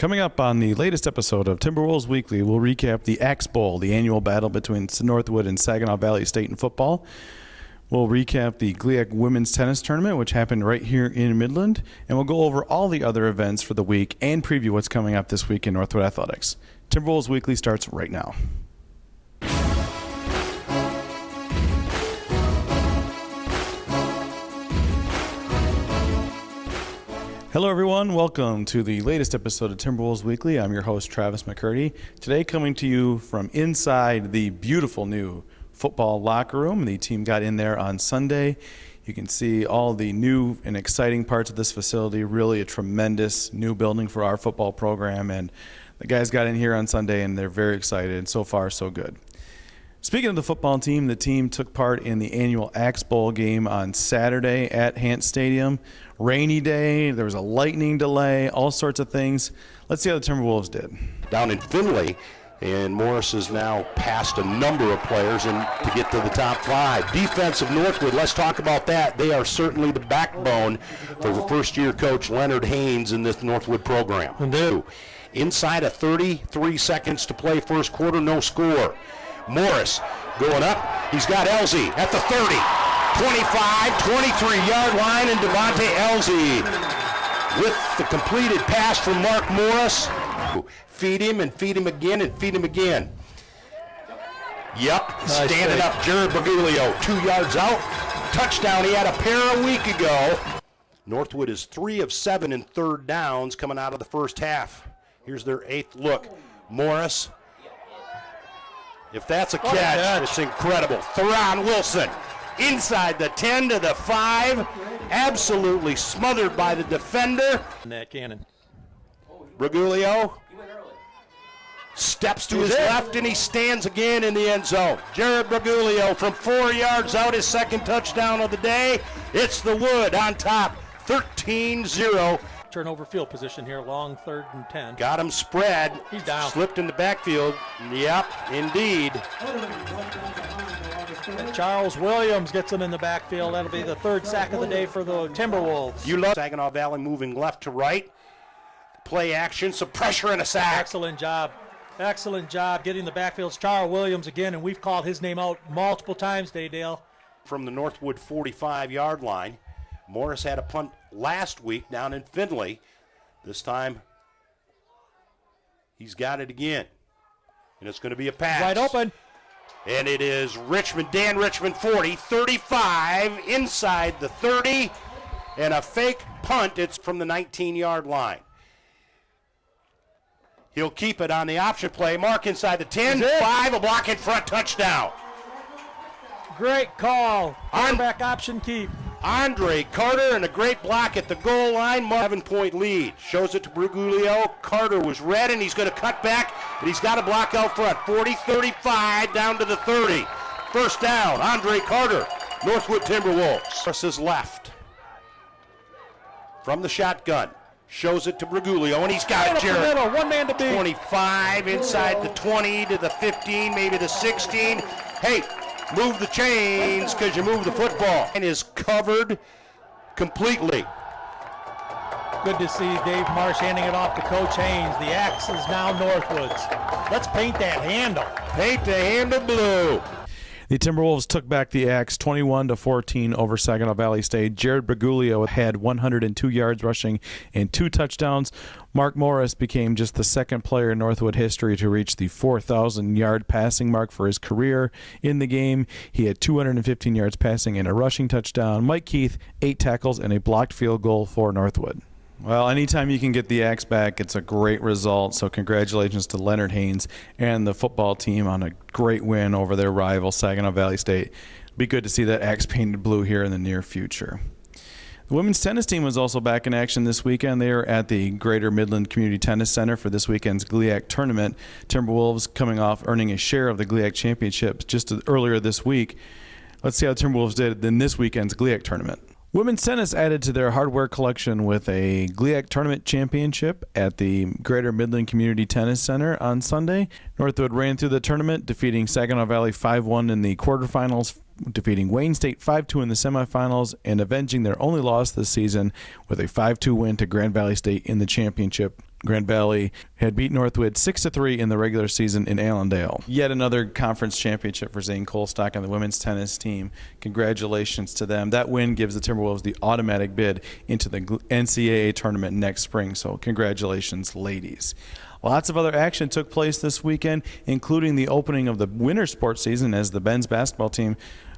Coming up on the latest episode of Timberwolves Weekly, we'll recap the Axe Bowl, the annual battle between Northwood and Saginaw Valley State in football. We'll recap the GLIAC Women's Tennis Tournament, which happened right here in Midland, and we'll go over all the other events for the week and preview what's coming up this week in Northwood Athletics. Timberwolves Weekly starts right now. Hello, everyone. Welcome to the latest episode of Timberwolves Weekly. I'm your host, Travis McCurdy. Today, coming to you from inside the beautiful new football locker room. The team got in there on Sunday. You can see all the new and exciting parts of this facility. Really a tremendous new building for our football program. And the guys got in here on Sunday, and they're very excited. So far, so good. Speaking of the football team, the team took part in the annual Axe Bowl game on Saturday at Hant Stadium. Rainy day, there was a lightning delay, all sorts of things. Let's see how the Timberwolves did. Down in Findlay, and Morris has now passed a number of players to get to the top five. Defense of Northwood, let's talk about that. They are certainly the backbone for the first-year coach Leonard Haynes in this Northwood program. Inside of 33 seconds to play first quarter, no score. Morris going up. He's got Elsie at the 30, 25, 23-yard line, and Devontae Elsie with the completed pass from Mark Morris. Feed him and feed him again and feed him again. Yep, nice standing up. Jared Bagulio, 2 yards out. Touchdown. He had a pair a week ago. Northwood is 3 of 7 in third downs coming out of the first half. Here's their 8th look. Morris. If that's a catch, it's incredible. Theron Wilson inside the 10 to the 5. Absolutely smothered by the defender. That cannon. Bragulio steps to his left, and he stands again in the end zone. Jared Bragulio from 4 yards out, his second touchdown of the day. It's the Wood on top, 13-0. Turnover field position here, long 3rd and 10. Got him spread. He's down. Slipped in the backfield. Yep, indeed. Charles Williams gets him in the backfield. That'll be the 3rd sack of the day for the Timberwolves. You love Saginaw Valley moving left to right. Play action, some pressure and a sack. Excellent job. Excellent job getting the backfields. Charles Williams again, and we've called his name out multiple times today, Dale. From the Northwood 45-yard line. Morris had a punt last week down in Findlay. This time, he's got it again. And it's going to be a pass. Wide open. And it is Richmond, Dan Richmond 40, 35, inside the 30, and a fake punt. It's from the 19-yard line. He'll keep it on the option play. Mark inside the 10, 5, a block in front, touchdown. Great call. Quarterback option keep. Andre Carter and a great block at the goal line. 7-point lead. Shows it to Brugulio. Carter was red, and he's going to cut back, and he's got a block out front. 40-35 down to the 30. First down, Andre Carter, Northwood Timberwolves. Versus left. From the shotgun. Shows it to Brugulio, and he's got it, Jared. One man to beat. 25 inside the 20 to the 15, maybe the 16. Hey, move the chains because you move the football. And is covered completely. Good to see Dave Marsh handing it off to Coach Haynes. The Axe is now Northwood's. Let's paint that handle. Paint the handle blue. The Timberwolves took back the Axe 21-14 over Saginaw Valley State. Jared Bragulio had 102 yards rushing and 2 touchdowns. Mark Morris became just the second player in Northwood history to reach the 4,000-yard passing mark for his career in the game. He had 215 yards passing and a rushing touchdown. Mike Keith, 8 tackles and a blocked field goal for Northwood. Well, anytime you can get the Axe back, it's a great result. So congratulations to Leonard Haynes and the football team on a great win over their rival, Saginaw Valley State. It'll be good to see that Axe painted blue here in the near future. The women's tennis team was also back in action this weekend. They are at the Greater Midland Community Tennis Center for this weekend's GLIAC Tournament. Timberwolves coming off earning a share of the GLIAC Championship just earlier this week. Let's see how the Timberwolves did in this weekend's GLIAC Tournament. Women's tennis added to their hardware collection with a GLIAC Tournament Championship at the Greater Midland Community Tennis Center on Sunday. Northwood ran through the tournament, defeating Saginaw Valley 5-1 in the quarterfinals, defeating Wayne State 5-2 in the semifinals, and avenging their only loss this season with a 5-2 win to Grand Valley State in the championship. Grand Valley had beat Northwood 6-3 in the regular season in Allendale. Yet another conference championship for Zane Colstock and the women's tennis team. Congratulations to them. That win gives the Timberwolves the automatic bid into the NCAA tournament next spring, so congratulations, ladies. Lots of other action took place this weekend, including the opening of the winter sports season as the men's basketball team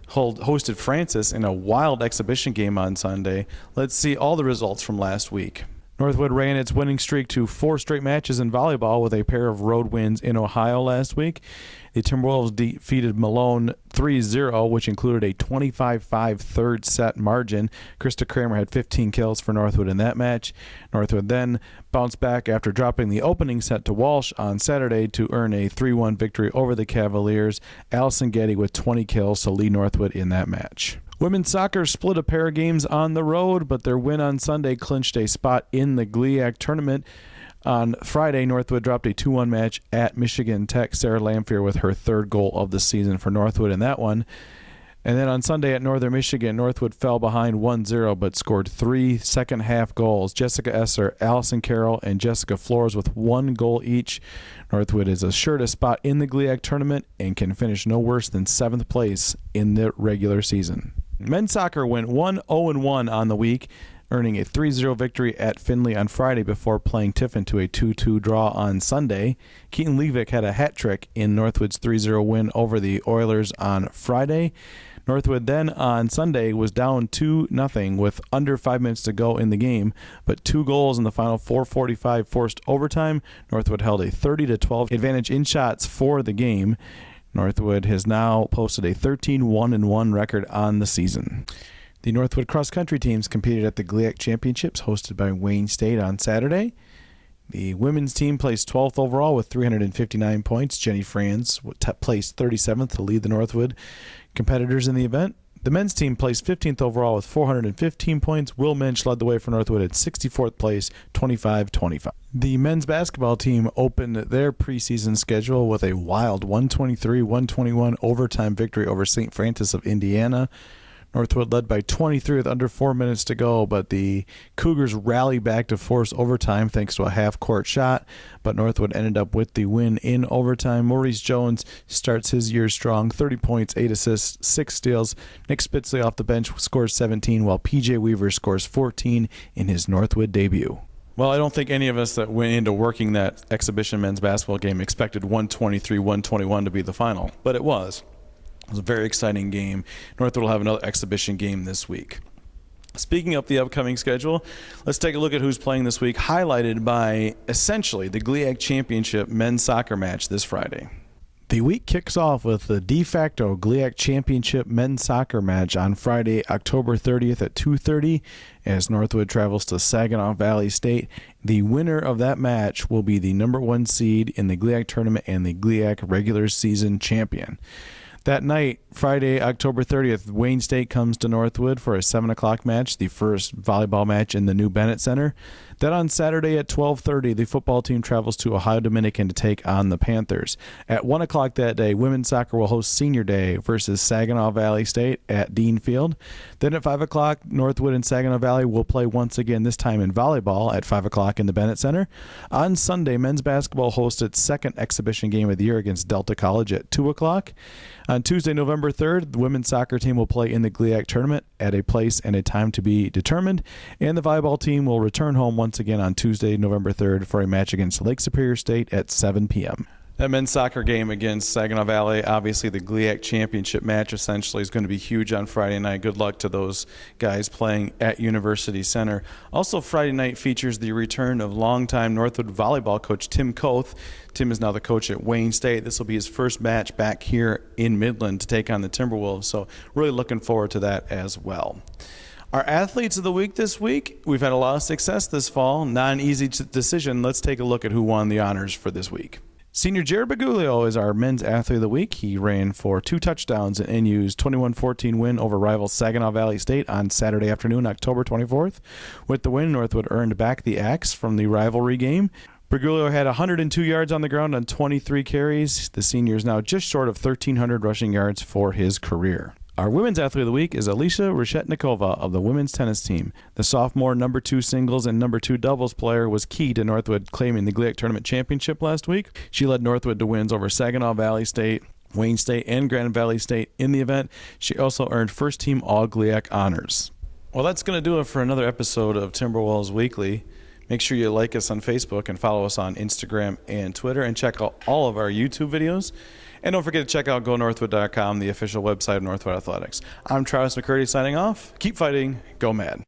hosted Francis in a wild exhibition game on Sunday. Let's see all the results from last week. Northwood ran its winning streak to 4 straight matches in volleyball with a pair of road wins in Ohio last week. The Timberwolves defeated Malone 3-0, which included a 25-5 third set margin. Krista Kramer had 15 kills for Northwood in that match. Northwood then bounced back after dropping the opening set to Walsh on Saturday to earn a 3-1 victory over the Cavaliers. Allison Getty with 20 kills to lead Northwood in that match. Women's soccer split a pair of games on the road, but their win on Sunday clinched a spot in the GLIAC tournament. On Friday, Northwood dropped a 2-1 match at Michigan Tech. Sarah Lamphere with her 3rd goal of the season for Northwood in that one. And then on Sunday at Northern Michigan, Northwood fell behind 1-0 but scored 3 second-half goals. Jessica Esser, Allison Carroll, and Jessica Flores with 1 goal each. Northwood is assured a spot in the GLIAC tournament and can finish no worse than 7th place in the regular season. Men's soccer went 1-0-1 on the week, earning a 3-0 victory at Findlay on Friday before playing Tiffin to a 2-2 draw on Sunday. Keaton Levick had a hat trick in Northwood's 3-0 win over the Oilers on Friday. Northwood then on Sunday was down 2-0 with under 5 minutes to go in the game, but 2 goals in the final 4:45 forced overtime. Northwood held a 30-12 advantage in shots for the game. Northwood has now posted a 13-1-1 record on the season. The Northwood cross-country teams competed at the GLIAC Championships hosted by Wayne State on Saturday. The women's team placed 12th overall with 359 points. Jenny Franz placed 37th to lead the Northwood competitors in the event. The men's team placed 15th overall with 415 points. Will Minch led the way for Northwood at 64th place, 25-25. The men's basketball team opened their preseason schedule with a wild 123-121 overtime victory over St. Francis of Indiana. Northwood led by 23 with under 4 minutes to go, but the Cougars rallied back to force overtime thanks to a half-court shot, but Northwood ended up with the win in overtime. Maurice Jones starts his year strong, 30 points, 8 assists, 6 steals. Nick Spitzley off the bench scores 17, while P.J. Weaver scores 14 in his Northwood debut. Well, I don't think any of us that went into working that exhibition men's basketball game expected 123-121 to be the final, but it was. It was a very exciting game. Northwood will have another exhibition game this week. Speaking of the upcoming schedule, let's take a look at who's playing this week, highlighted by essentially the GLIAC Championship men's soccer match this Friday. The week kicks off with the de facto GLIAC Championship men's soccer match on Friday, October 30th at 2:30 as Northwood travels to Saginaw Valley State. The winner of that match will be the number 1 seed in the GLIAC tournament and the GLIAC regular season champion. That night, Friday, October 30th, Wayne State comes to Northwood for a 7 o'clock match, the first volleyball match in the new Bennett Center. Then on Saturday at 12:30, the football team travels to Ohio Dominican to take on the Panthers. At 1 o'clock that day, women's soccer will host Senior Day versus Saginaw Valley State at Dean Field. Then at 5 o'clock, Northwood and Saginaw Valley will play once again, this time in volleyball at 5 o'clock in the Bennett Center. On Sunday, men's basketball hosts its second exhibition game of the year against Delta College at 2 o'clock. On Tuesday, November 3rd, the women's soccer team will play in the GLIAC tournament at a place and a time to be determined, and the volleyball team will return home once again on Tuesday, November 3rd for a match against Lake Superior State at 7 p.m. That men's soccer game against Saginaw Valley, obviously the GLIAC Championship match essentially is going to be huge on Friday night. Good luck to those guys playing at University Center. Also, Friday night features the return of longtime Northwood volleyball coach Tim Koth. Tim is now the coach at Wayne State. This will be his first match back here in Midland to take on the Timberwolves, so really looking forward to that as well. Our athletes of the week this week, we've had a lot of success this fall. Not an easy decision. Let's take a look at who won the honors for this week. Senior Jared Bagulio is our men's athlete of the week. He ran for 2 touchdowns in NU's 21-14 win over rival Saginaw Valley State on Saturday afternoon, October 24th. With the win, Northwood earned back the axe from the rivalry game. Bagulio had 102 yards on the ground on 23 carries. The senior is now just short of 1,300 rushing yards for his career. Our women's athlete of the week is Alicia Reshetnikova of the women's tennis team. The sophomore number 2 singles and number 2 doubles player was key to Northwood claiming the GLIAC Tournament championship last week. She led Northwood to wins over Saginaw Valley State, Wayne State, and Grand Valley State in the event. She also earned first-team All-GLIAC honors. Well, that's going to do it for another episode of Timberwolves Weekly. Make sure you like us on Facebook and follow us on Instagram and Twitter, and check out all of our YouTube videos. And don't forget to check out GoNorthwood.com, the official website of Northwood Athletics. I'm Travis McCurdy signing off. Keep fighting. Go Mad.